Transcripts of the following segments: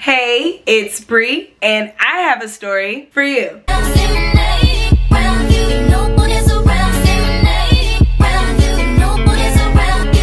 Hey, it's Bri, and I have a story for you.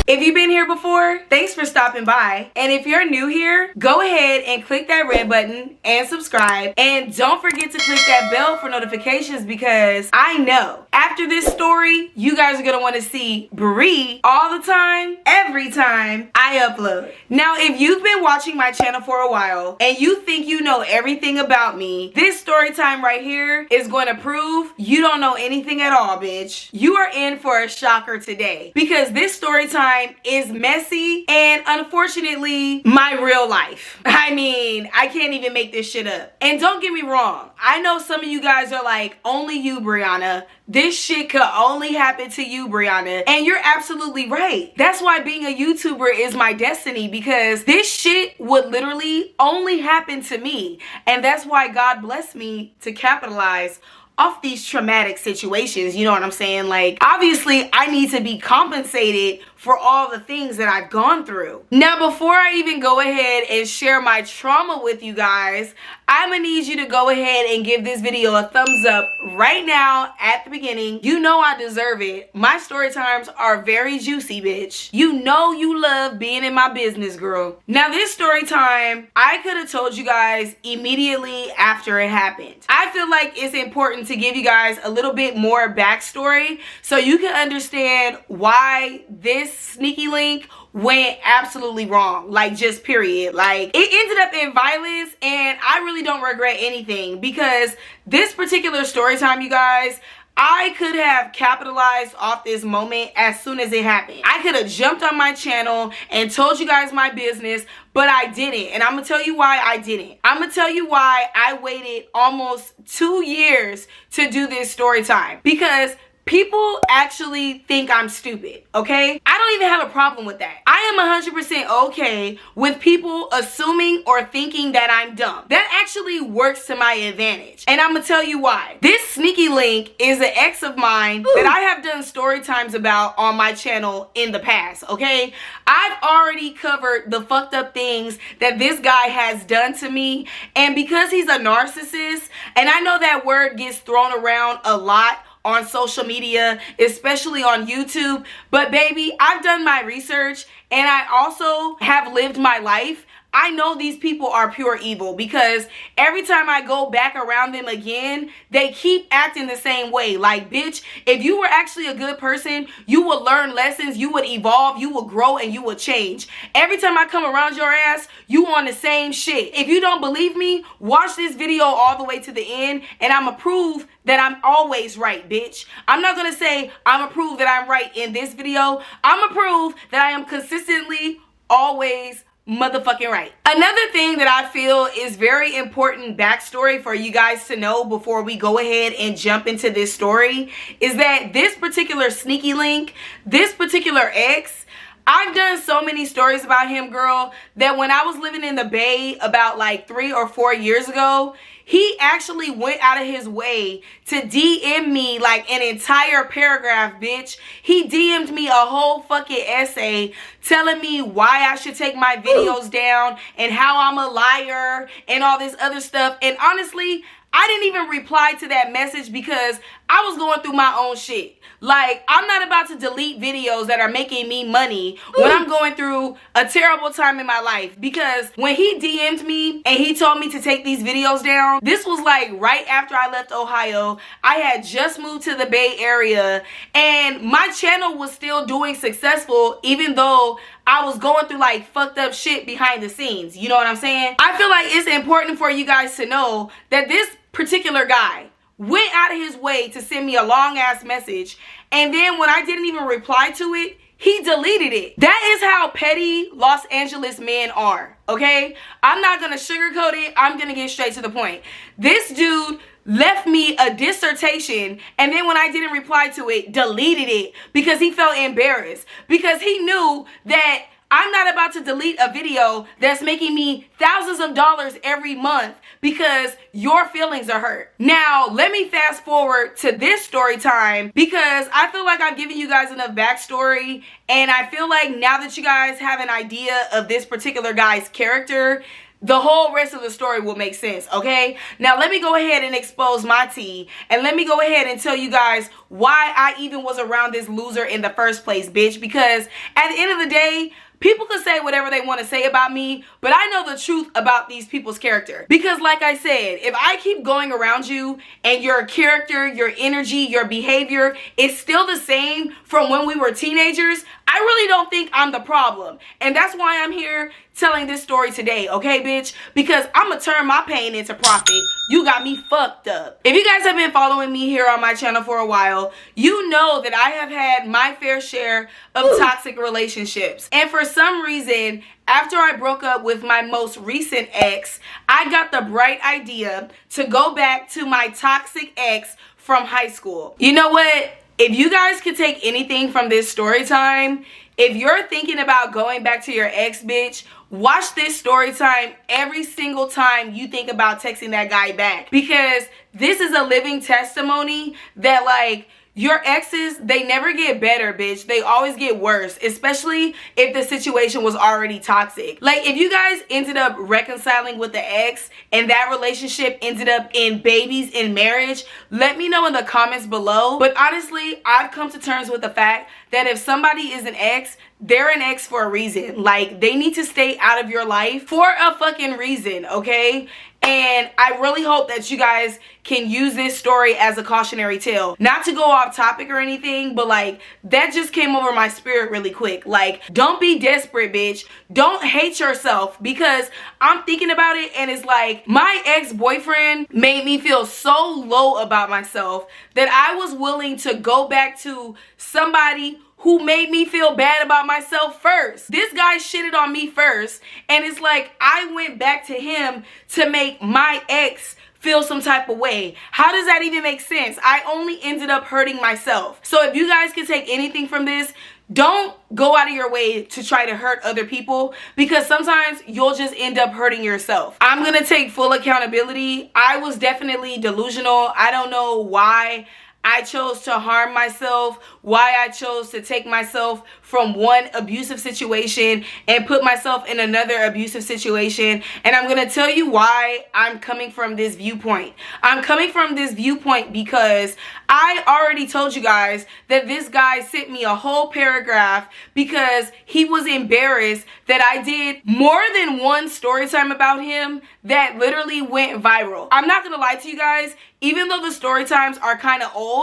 If you've been here before, thanks for stopping by. And if you're new here, go ahead and click that red button and subscribe. And don't forget to click that bell for notifications, because I know after this story, you guys are gonna want to see Bri all the time, every time I upload. Now, if you've been watching my channel for a while and you think you know everything about me, this story time right here is going to prove you don't know anything at all, bitch. You are in for a shocker today, because this story time is messy and unfortunately my real life. I mean, I can't even make this shit up. And don't get me wrong, I know some of you guys are like, only you, Brianna. This shit could only happen to you, Brianna. And you're absolutely right. That's why being a YouTuber is my destiny, because this shit would literally only happen to me. And that's why God blessed me to capitalize off these traumatic situations. You know what I'm saying? Like, obviously I need to be compensated for all the things that I've gone through. Now, before I even go ahead and share my trauma with you guys, I'm gonna need you to go ahead and give this video a thumbs up right now at the beginning. You know I deserve it. My story times are very juicy, bitch. You know you love being in my business, girl. Now, this story time, I could have told you guys immediately after it happened. I feel like it's important to give you guys a little bit more backstory so you can understand why this sneaky link went absolutely wrong. Like, just period. Like, it ended up in violence, and I really don't regret anything, because this particular story time, you guys, I could have capitalized off this moment as soon as it happened. I could have jumped on my channel and told you guys my business, but I didn't. And I'm gonna tell you why I didn't. I'm gonna tell you why I waited almost 2 years to do this story time. Because people actually think I'm stupid, okay? I don't even have a problem with that. I am 100% okay with people assuming or thinking that I'm dumb. That actually works to my advantage. And I'm gonna tell you why. This sneaky link is an ex of mine that I have done story times about on my channel in the past, okay? I've already covered the fucked up things that this guy has done to me. And because he's a narcissist, and I know that word gets thrown around a lot on social media, especially on YouTube, but baby, I've done my research and I also have lived my life. I know these people are pure evil, because every time I go back around them again, they keep acting the same way. Like, bitch, if you were actually a good person, you would learn lessons, you would evolve, you would grow, and you would change. Every time I come around your ass, you on the same shit. If you don't believe me, watch this video all the way to the end, and I'ma prove that I'm always right, bitch. I'm not gonna say I'ma prove that I'm right in this video. I'ma prove that I am consistently always motherfucking right. Another thing that I feel is very important backstory for you guys to know before we go ahead and jump into this story is that this particular sneaky link, this particular ex, I've done so many stories about him, girl, that when I was living in the Bay about like 3 or 4 years ago, he actually went out of his way to DM me like an entire paragraph, bitch. He DM'd me a whole fucking essay telling me why I should take my videos down and how I'm a liar and all this other stuff. And honestly, I didn't even reply to that message because I was going through my own shit. Like, I'm not about to delete videos that are making me money when I'm going through a terrible time in my life. Because when he DM'd me and he told me to take these videos down, this was like right after I left Ohio. I had just moved to the Bay Area and my channel was still doing successful, even though I was going through like fucked up shit behind the scenes. You know what I'm saying? I feel like it's important for you guys to know that this particular guy went out of his way to send me a long ass message, and then when I didn't even reply to it, he deleted it. That is how petty Los Angeles men are, okay? I'm not gonna sugarcoat it. I'm gonna get straight to the point. This dude left me a dissertation, and then when I didn't reply to it, deleted it because he felt embarrassed, because he knew that I'm not about to delete a video that's making me thousands of dollars every month because your feelings are hurt. Now, let me fast forward to this story time, because I feel like I've given you guys enough backstory, and I feel like now that you guys have an idea of this particular guy's character, the whole rest of the story will make sense, okay? Now let me go ahead and expose my tea, and let me go ahead and tell you guys why I even was around this loser in the first place, bitch. Because at the end of the day, people can say whatever they want to say about me, but I know the truth about these people's character. Because like I said, if I keep going around you and your character, your energy, your behavior is still the same from when we were teenagers, I really don't think I'm the problem. And that's why I'm here telling this story today, okay, bitch? Because I'm gonna turn my pain into profit. You got me fucked up. If you guys have been following me here on my channel for a while, you know that I have had my fair share of toxic relationships. And for some reason, after I broke up with my most recent ex, I got the bright idea to go back to my toxic ex from high school. You know what? If you guys could take anything from this story time, if you're thinking about going back to your ex, bitch, watch this story time every single time you think about texting that guy back. Because this is a living testimony that, like, your exes, they never get better, bitch. They always get worse, especially if the situation was already toxic. Like, if you guys ended up reconciling with the ex and that relationship ended up in babies in marriage, let me know in the comments below. But honestly, I've come to terms with the fact that if somebody is an ex, they're an ex for a reason. Like, they need to stay out of your life for a fucking reason, okay? And I really hope that you guys can use this story as a cautionary tale. Not to go off topic or anything, but like, that just came over my spirit really quick. Like, don't be desperate, bitch. Don't hate yourself, because I'm thinking about it and it's like, my ex-boyfriend made me feel so low about myself that I was willing to go back to somebody who made me feel bad about myself first. This guy shitted on me first, and it's like I went back to him to make my ex feel some type of way. How does that even make sense? I only ended up hurting myself. So if you guys can take anything from this, don't go out of your way to try to hurt other people, because sometimes you'll just end up hurting yourself. I'm gonna take full accountability. I was definitely delusional. I don't know why I chose to harm myself, why I chose to take myself from one abusive situation and put myself in another abusive situation. And I'm gonna tell you why I'm coming from this viewpoint. I'm coming from this viewpoint because I already told you guys that this guy sent me a whole paragraph because he was embarrassed that I did more than one story time about him that literally went viral. I'm not gonna lie to you guys, even though the story times are kind of old,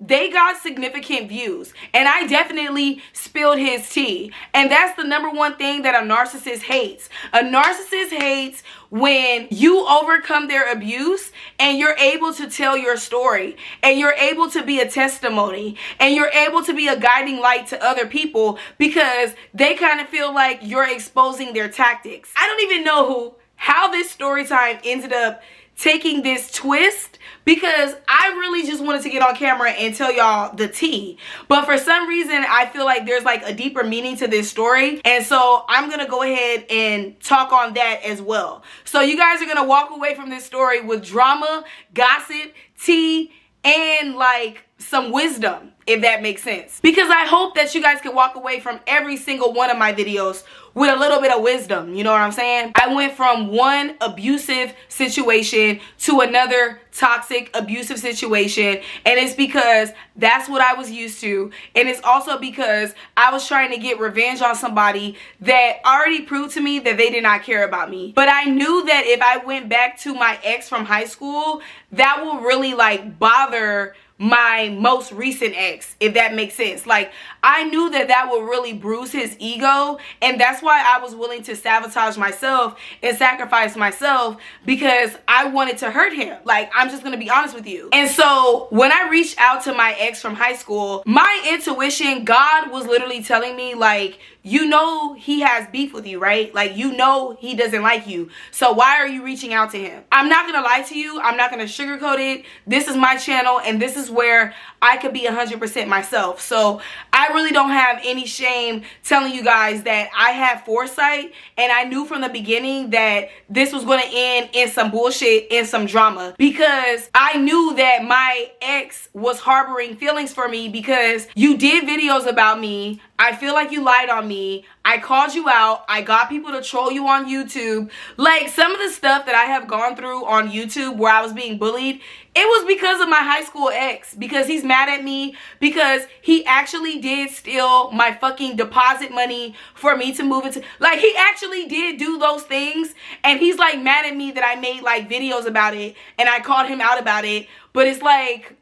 they got significant views, and I definitely spilled his tea. And that's the number one thing that a narcissist hates. A narcissist hates when you overcome their abuse and you're able to tell your story, and you're able to be a testimony, and you're able to be a guiding light to other people, because they kind of feel like you're exposing their tactics. I don't even know how this story time ended up taking this twist, because I really just wanted to get on camera and tell y'all the tea. But for some reason, I feel like there's like a deeper meaning to this story. And so I'm gonna go ahead and talk on that as well. So you guys are gonna walk away from this story with drama, gossip, tea, and like some wisdom, if that makes sense. Because I hope that you guys can walk away from every single one of my videos with a little bit of wisdom, you know what I'm saying? I went from one abusive situation to another toxic abusive situation, and it's because that's what I was used to, and it's also because I was trying to get revenge on somebody that already proved to me that they did not care about me. But I knew that if I went back to my ex from high school, that will really like bother my most recent ex, if that makes sense. Like, I knew that that would really bruise his ego, and that's why I was willing to sabotage myself and sacrifice myself, because I wanted to hurt him. Like, I'm just gonna be honest with you. And so when I reached out to my ex from high school, my intuition, God was literally telling me, like, you know he has beef with you, right? Like, you know he doesn't like you. So why are you reaching out to him? I'm not gonna lie to you. I'm not gonna sugarcoat it. This is my channel, and this is where I could be 100% myself. So I really don't have any shame telling you guys that I had foresight, and I knew from the beginning that this was going to end in some bullshit and some drama, because I knew that my ex was harboring feelings for me, because you did videos about me. I feel like you lied on me. I called you out. I got people to troll you on YouTube. Like, some of the stuff that I have gone through on YouTube where I was being bullied, it was because of my high school ex. Because he's mad at me. Because he actually did steal my fucking deposit money for me to move into. Like, he actually did do those things. And he's like mad at me that I made like videos about it. And I called him out about it. But it's like,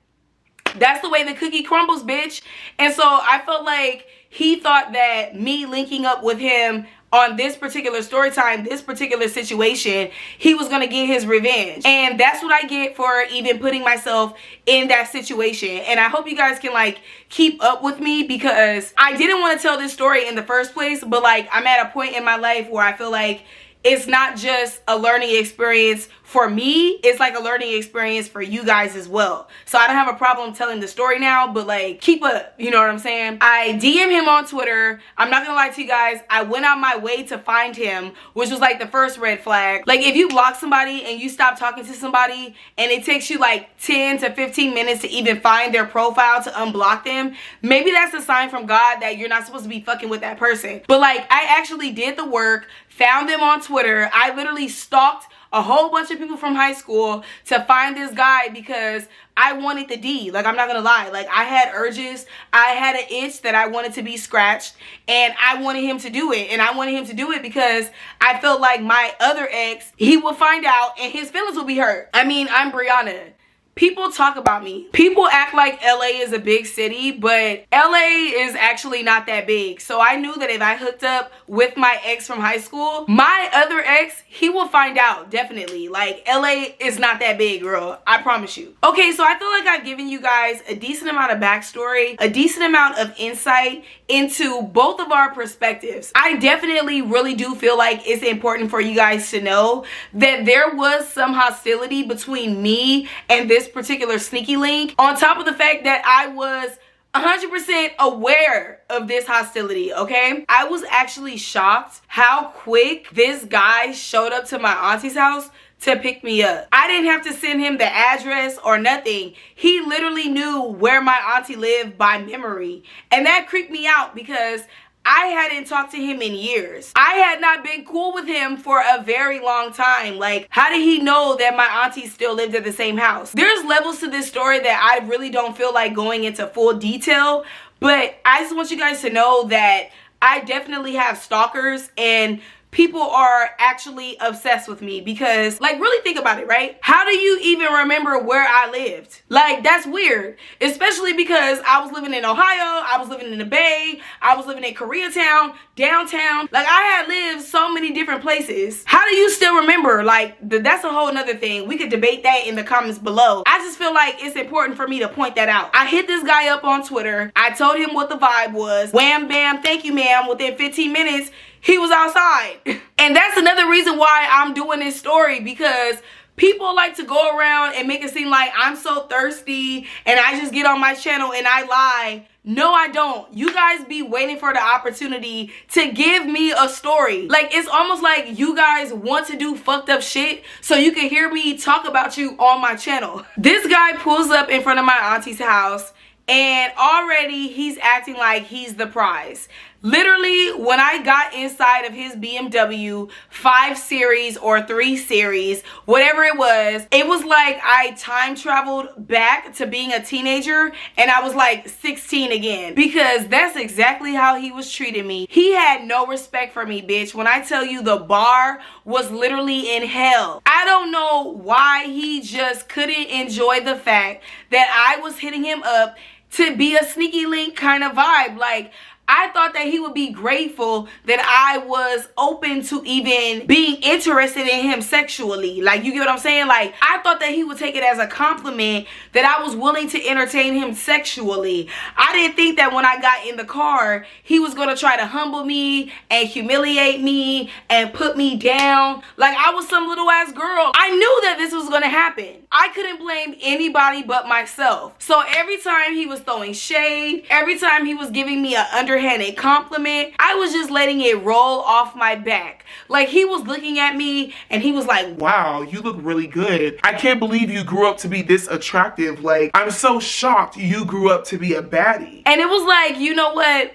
that's the way the cookie crumbles, bitch. And so I felt like he thought that me linking up with him on this particular story time, this particular situation, he was going to get his revenge. And that's what I get for even putting myself in that situation. And I hope you guys can like keep up with me, because I didn't want to tell this story in the first place, but like I'm at a point in my life where I feel like it's not just a learning experience for me, it's like a learning experience for you guys as well. So I don't have a problem telling the story now, but like, keep up, you know what I'm saying? I DM him on Twitter. I'm not gonna lie to you guys, I went out my way to find him, which was like the first red flag. Like, if you block somebody and you stop talking to somebody and it takes you like 10 to 15 minutes to even find their profile to unblock them, maybe that's a sign from God that you're not supposed to be fucking with that person. But like, I actually did the work, found them on Twitter. I literally stalked a whole bunch of people from high school to find this guy because I wanted the D. Like, I'm not gonna lie. Like, I had urges. I had an itch that I wanted to be scratched, and I wanted him to do it. And I wanted him to do it because I felt like my other ex, he would find out and his feelings would be hurt. I mean, I'm Brianna. People talk about me. People act like LA is a big city, but LA is actually not that big. So I knew that if I hooked up with my ex from high school, my other ex, he will find out, definitely. Like, LA is not that big, girl. I promise you. Okay, so I feel like I've given you guys a decent amount of backstory, a decent amount of insight into both of our perspectives. I definitely really do feel like it's important for you guys to know that there was some hostility between me and this particular sneaky link, on top of the fact that I was 100% aware of this hostility, okay? I was actually shocked how quick this guy showed up to my auntie's house to pick me up. I didn't have to send him the address or nothing. He literally knew where my auntie lived by memory. And that creeped me out because I hadn't talked to him in years. I had not been cool with him for a very long time. Like, how did he know that my auntie still lived at the same house? There's levels to this story that I really don't feel like going into full detail, but I just want you guys to know that I definitely have stalkers, and people are actually obsessed with me because, like, really think about it, right? How do you even remember where I lived? Like, that's weird, especially because I was living in Ohio, I was living in the Bay, I was living in Koreatown, downtown. Like, I had lived so many different places. How do you still remember? Like, that's a whole nother thing. We could debate that in the comments below. I just feel like it's important for me to point that out. I hit this guy up on Twitter. I told him what the vibe was. Wham, bam, thank you, ma'am. Within 15 minutes, he was outside. And that's another reason why I'm doing this story, because people like to go around and make it seem like I'm so thirsty and I just get on my channel and I lie. No, I don't. You guys be waiting for the opportunity to give me a story. Like, it's almost like you guys want to do fucked up shit so you can hear me talk about you on my channel. This guy pulls up in front of my auntie's house, and already he's acting like he's the prize. Literally, when I got inside of his BMW 5 Series or 3 Series, whatever it was like I time traveled back to being a teenager and I was like 16 again. Because that's exactly how he was treating me. He had no respect for me, bitch. When I tell you the bar was literally in hell. I don't know why he just couldn't enjoy the fact that I was hitting him up to be a sneaky link kind of vibe. Like, I thought that he would be grateful that I was open to even being interested in him sexually. Like, you get what I'm saying? Like, I thought that he would take it as a compliment that I was willing to entertain him sexually. I didn't think that when I got in the car, he was going to try to humble me and humiliate me and put me down. Like, I was some little ass girl. I knew that this was going to happen. I couldn't blame anybody but myself. So every time he was throwing shade, every time he was giving me an underhanded compliment, I was just letting it roll off my back. Like, he was looking at me and he was like, wow, you look really good. I can't believe you grew up to be this attractive. Like, I'm so shocked you grew up to be a baddie. And it was like, you know what?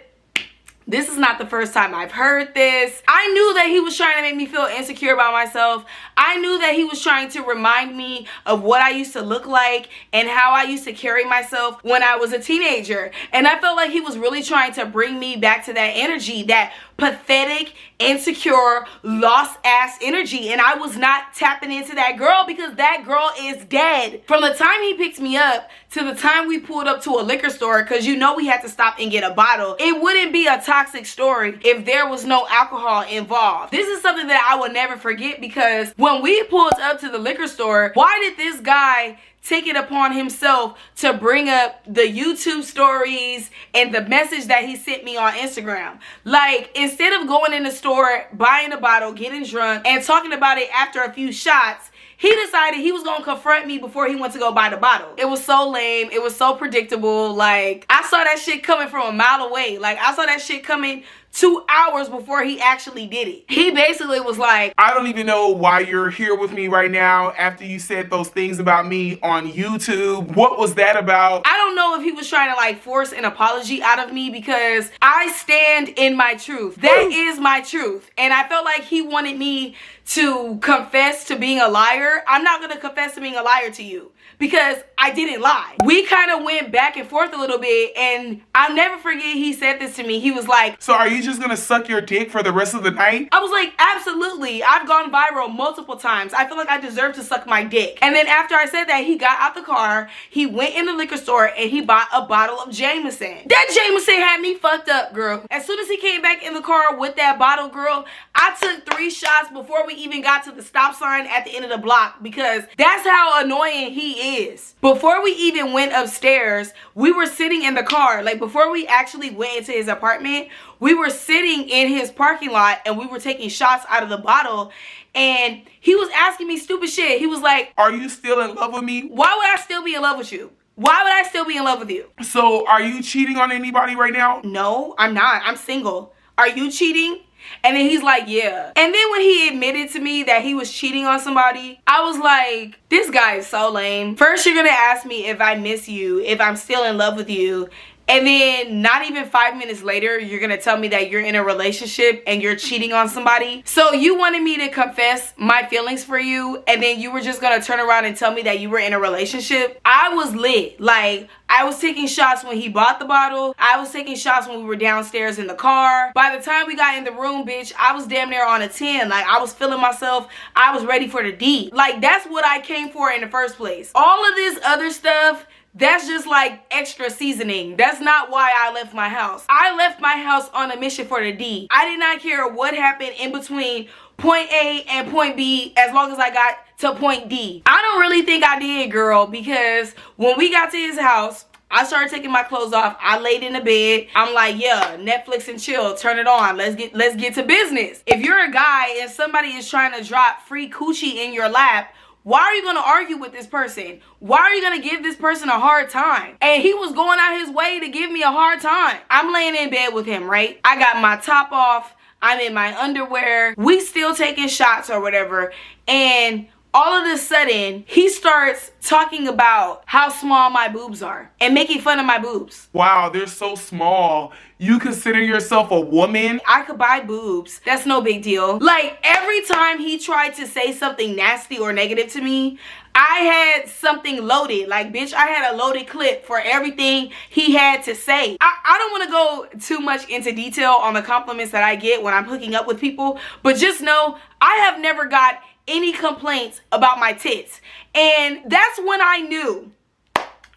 This is not the first time I've heard this. I knew that he was trying to make me feel insecure about myself. I knew that he was trying to remind me of what I used to look like and how I used to carry myself when I was a teenager. And I felt like he was really trying to bring me back to that energy, that pathetic, insecure, lost ass energy. And I was not tapping into that girl because that girl is dead. From the time he picked me up to the time we pulled up to a liquor store, because you know we had to stop and get a bottle, it wouldn't be a toxic story if there was no alcohol involved. This is something that I will never forget, because when we pulled up to the liquor store, why did this guy take it upon himself to bring up the YouTube stories and the message that he sent me on Instagram? Like, instead of going in the store, buying a bottle, getting drunk, and talking about it after a few shots, he decided he was gonna confront me before he went to go buy the bottle. It was so lame. It was so predictable. Like, I saw that shit coming from a mile away. Like, I saw that shit coming 2 hours before he actually did it. He basically was like, I don't even know why you're here with me right now after you said those things about me on YouTube. What was that about? I don't know if he was trying to like force an apology out of me, because I stand in my truth. That is my truth. And I felt like he wanted me to confess to being a liar. I'm not gonna confess to being a liar to you, because I didn't lie. We kind of went back and forth a little bit, and I'll never forget he said this to me. He was like, so are you just gonna suck your dick for the rest of the night? I was like, absolutely. I've gone viral multiple times. I feel like I deserve to suck my dick. And then after I said that, he got out the car, he went in the liquor store, and he bought a bottle of Jameson. That Jameson had me fucked up, girl. As soon as he came back in the car with that bottle, girl, I took 3 shots before we even got to the stop sign at the end of the block, because that's how annoying he is. Before we even went upstairs, we were sitting in the car. Like, before we actually went into his apartment, we were sitting in his parking lot and we were taking shots out of the bottle, and he was asking me stupid shit. He was like, are you still in love with me? Why would I still be in love with you? Why would I still be in love with you? So are you cheating on anybody right now? No, I'm not. I'm single. Are you cheating? And then he's like, yeah. And then when he admitted to me that he was cheating on somebody, I was like, this guy is so lame. First, you're gonna ask me if I miss you, if I'm still in love with you. And then not even 5 minutes later, you're gonna tell me that you're in a relationship and you're cheating on somebody. So you wanted me to confess my feelings for you, and then you were just gonna turn around and tell me that you were in a relationship? I was lit. Like, I was taking shots when he bought the bottle. I was taking shots when we were downstairs in the car. By the time we got in the room, bitch, I was damn near on a 10. Like, I was feeling myself. I was ready for the D. Like, that's what I came for in the first place. All of this other stuff, that's just like extra seasoning. That's not why I left my house. I left my house on a mission for the D. I did not care what happened in between point A and point B as long as I got to point D. I don't really think I did, girl, because when we got to his house, I started taking my clothes off. I laid in the bed. I'm like, yeah, Netflix and chill. Turn it on. Let's get to business. If you're a guy and somebody is trying to drop free coochie in your lap, why are you going to argue with this person? Why are you going to give this person a hard time? And he was going out his way to give me a hard time. I'm laying in bed with him, right? I got my top off. I'm in my underwear. We still taking shots or whatever. And all of a sudden, he starts talking about how small my boobs are and making fun of my boobs. Wow, they're so small. You consider yourself a woman? I could buy boobs. That's no big deal. Like, every time he tried to say something nasty or negative to me, I had something loaded. Like, bitch, I had a loaded clip for everything he had to say. I don't want to go too much into detail on the compliments that I get when I'm hooking up with people, but just know I have never got any complaints about my tits. And that's when I knew,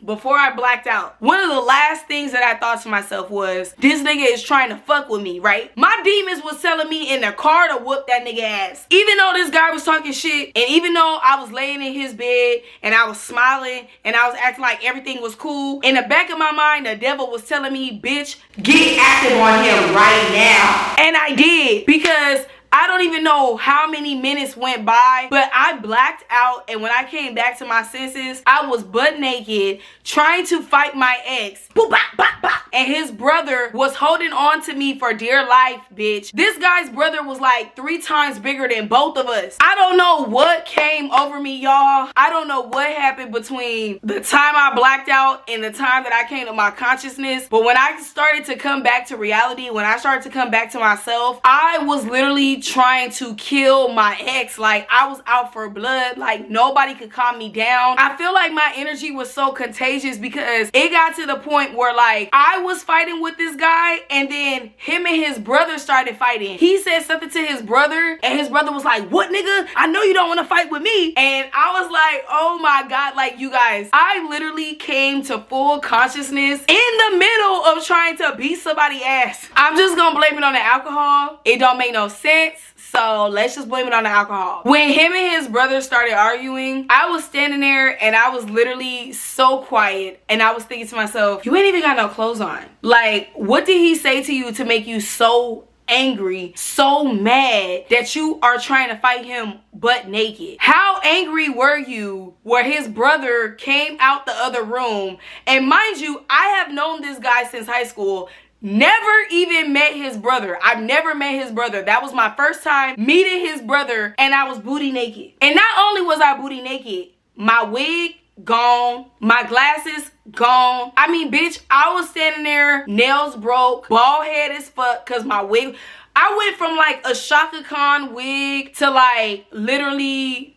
before I blacked out, one of the last things that I thought to myself was, this nigga is trying to fuck with me, right? My demons was telling me in the car to whoop that nigga ass. Even though this guy was talking shit, and even though I was laying in his bed and I was smiling and I was acting like everything was cool, in the back of my mind, the devil was telling me, bitch, get active on him right now. And I did, because I don't even know how many minutes went by, but I blacked out, and when I came back to my senses, I was butt naked trying to fight my ex. Boop, bop, bop, bop. And his brother was holding on to me for dear life, bitch. This guy's brother was like 3 times bigger than both of us. I don't know what came over me, y'all. I don't know what happened between the time I blacked out and the time that I came to my consciousness, but when I started to come back to reality, when I started to come back to myself, I was literally trying to kill my ex. Like, I was out for blood. Like, nobody could calm me down. I feel like my energy was so contagious because it got to the point where, like, I was fighting with this guy, and then him and his brother started fighting. He said something to his brother, and his brother was like, "What, nigga? I know you don't want to fight with me." And I was like, oh my God, like, you guys, I literally came to full consciousness in the middle of trying to beat somebody's ass. I'm just gonna blame it on the alcohol. It don't make no sense, so let's just blame it on the alcohol. When him and his brother started arguing, I was standing there and I was literally so quiet, and I was thinking to myself, you ain't even got no clothes on. Like, what did he say to you to make you so angry, so mad that you are trying to fight him butt naked? How angry were you where his brother came out the other room? And mind you, I have known this guy since high school. Never even met his brother. I've never met his brother. That was my first time meeting his brother, and I was booty naked. And not only was I booty naked, my wig gone, my glasses gone. I mean, bitch, I was standing there, nails broke, bald head as fuck, cause my wig, I went from like a Shaka Khan wig to like literally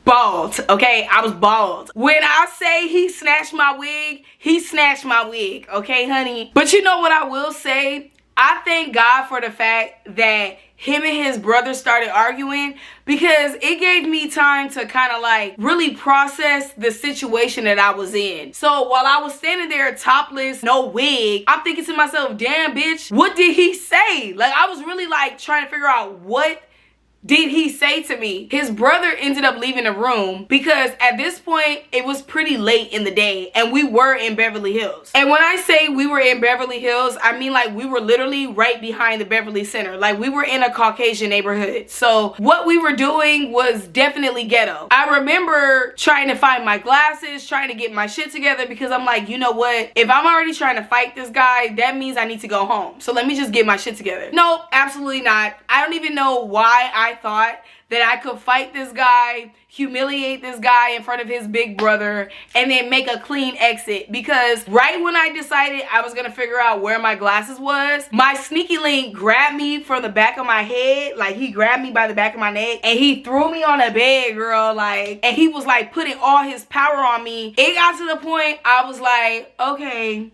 bald. Okay, I was bald. When I say he snatched my wig, he snatched my wig. Okay, honey. But you know what I will say? I thank God for the fact that him and his brother started arguing, because it gave me time to kind of like really process the situation that I was in. So while I was standing there topless, no wig, I'm thinking to myself, damn bitch, what did he say? Like, I was really like trying to figure out, what did he say to me? His brother ended up leaving the room because at this point it was pretty late in the day and we were in Beverly Hills. And when I say we were in Beverly Hills, I mean like we were literally right behind the Beverly Center. Like, we were in a Caucasian neighborhood. So what we were doing was definitely ghetto. I remember trying to find my glasses, trying to get my shit together, because I'm like, you know what? If I'm already trying to fight this guy, that means I need to go home. So let me just get my shit together. Nope, absolutely not. I don't even know why I thought that I could fight this guy, humiliate this guy in front of his big brother, and then make a clean exit. Because right when I decided I was gonna figure out where my glasses was, my sneaky link grabbed me from the back of my head. Like, he grabbed me by the back of my neck and he threw me on a bed, girl. Like, and he was like putting all his power on me. It got to the point I was like, okay,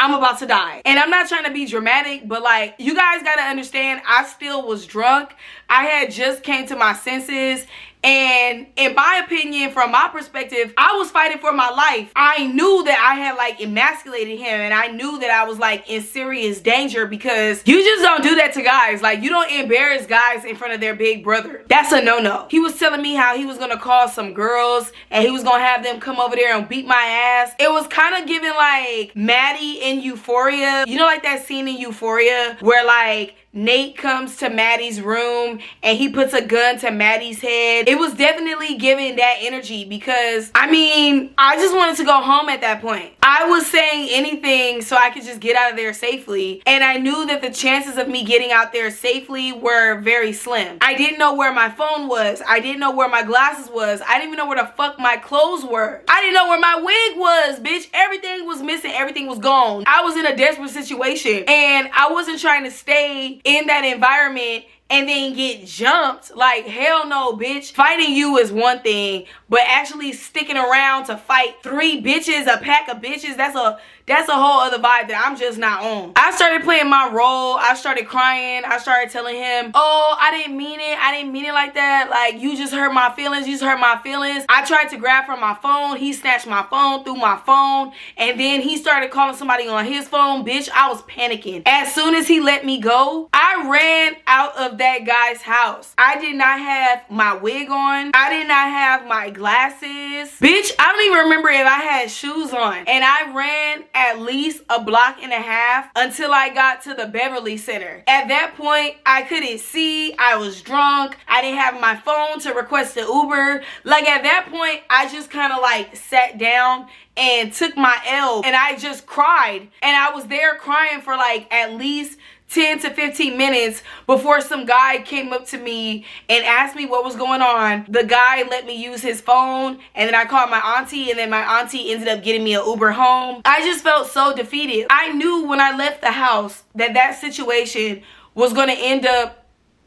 I'm about to die. And I'm not trying to be dramatic, but like, you guys gotta understand, I still was drunk. I had just came to my senses. And in my opinion, from my perspective, I was fighting for my life. I knew that I had like emasculated him, and I knew that I was like in serious danger, because you just don't do that to guys. Like, you don't embarrass guys in front of their big brother. That's a no-no. He was telling me how he was gonna call some girls and he was gonna have them come over there and beat my ass. It was kind of giving like Maddie in Euphoria. You know, like that scene in Euphoria where like Nate comes to Maddie's room and he puts a gun to Maddie's head. It was definitely giving that energy, because I mean, I just wanted to go home at that point. I was saying anything so I could just get out of there safely, and I knew that the chances of me getting out there safely were very slim. I didn't know where my phone was. I didn't know where my glasses was. I didn't even know where the fuck my clothes were. I didn't know where my wig was, bitch. Everything was missing. Everything was gone. I was in a desperate situation, and I wasn't trying to stay in that environment and then get jumped. Like, hell no, bitch. Fighting you is one thing, but actually sticking around to fight 3 bitches, a pack of bitches, that's a whole other vibe that I'm just not on. I started playing my role. I started crying. I started telling him, oh, I didn't mean it. I didn't mean it like that. Like, you just hurt my feelings. You just hurt my feelings. I tried to grab from my phone. He snatched my phone, threw my phone, and then he started calling somebody on his phone. Bitch, I was panicking. As soon as he let me go, I ran out of that guy's house. I did not have my wig on. I did not have my glasses. Bitch, I don't even remember if I had shoes on. And I ran at least a block and a half until I got to the Beverly Center. At that point, I couldn't see. I was drunk. I didn't have my phone to request an Uber. Like, at that point, I just kind of like sat down and took my L, and I just cried. And I was there crying for like at least 10 to 15 minutes before some guy came up to me and asked me what was going on. The guy let me use his phone, and then I called my auntie, and then my auntie ended up getting me an Uber home. I just felt so defeated. I knew when I left the house that that situation was going to end up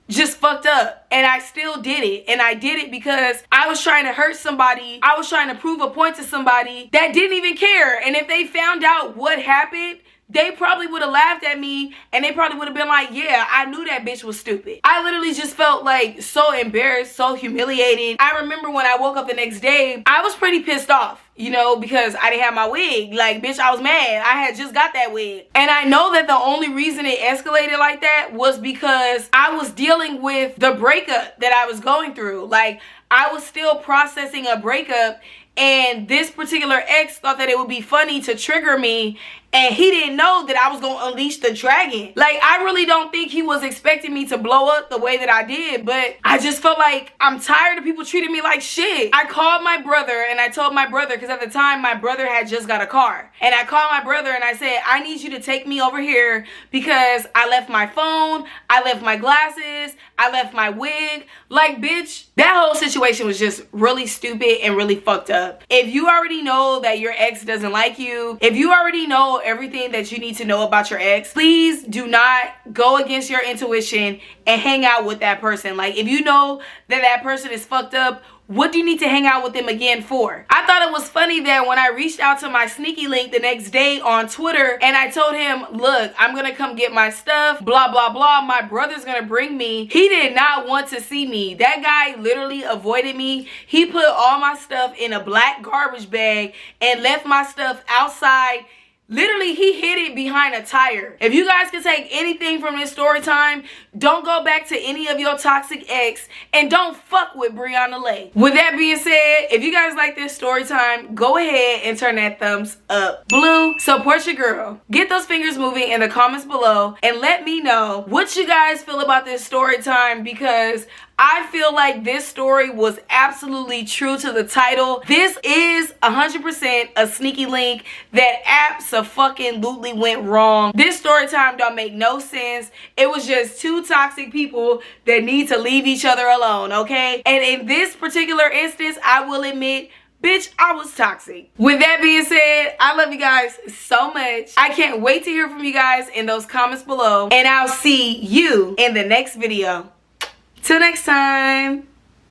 just fucked up, and I still did it. And I did it because I was trying to hurt somebody. I was trying to prove a point to somebody that didn't even care. And if they found out what happened, they probably would have laughed at me, and they probably would have been like, yeah, I knew that bitch was stupid. I literally just felt like so embarrassed, so humiliated. I remember when I woke up the next day, I was pretty pissed off, you know, because I didn't have my wig. Like, bitch, I was mad. I had just got that wig. And I know that the only reason it escalated like that was because I was dealing with the breakup that I was going through. Like, I was still processing a breakup, and this particular ex thought that it would be funny to trigger me, and he didn't know that I was going to unleash the dragon. Like, I really don't think he was expecting me to blow up the way that I did, but I just felt like I'm tired of people treating me like shit. I called my brother, and I told my brother, because at the time my brother had just got a car, and I called my brother and I said, I need you to take me over here because I left my phone, I left my glasses, I left my wig. Like, bitch, that whole situation was just really stupid and really fucked up. If you already know that your ex doesn't like you, if you already know everything that you need to know about your ex, please do not go against your intuition and hang out with that person. Like, if you know that that person is fucked up, what do you need to hang out with them again for? I thought it was funny that when I reached out to my sneaky link the next day on Twitter, and I told him, look, I'm gonna come get my stuff, blah, blah, blah, my brother's gonna bring me. He did not want to see me. That guy literally avoided me. He put all my stuff in a black garbage bag and left my stuff outside. Literally, he hid it behind a tire. If you guys can take anything from this story time, don't go back to any of your toxic ex, and don't fuck with Brianna Lay. With that being said, if you guys like this story time, go ahead and turn that thumbs up. Blue, support your girl. Get those fingers moving in the comments below, and let me know what you guys feel about this story time, because I feel like this story was absolutely true to the title. This is 100% a sneaky link that abso-fucking-lutely went wrong. This story time don't make no sense. It was just two toxic people that need to leave each other alone, okay? And in this particular instance, I will admit, bitch, I was toxic. With that being said, I love you guys so much. I can't wait to hear from you guys in those comments below, and I'll see you in the next video. Till next time.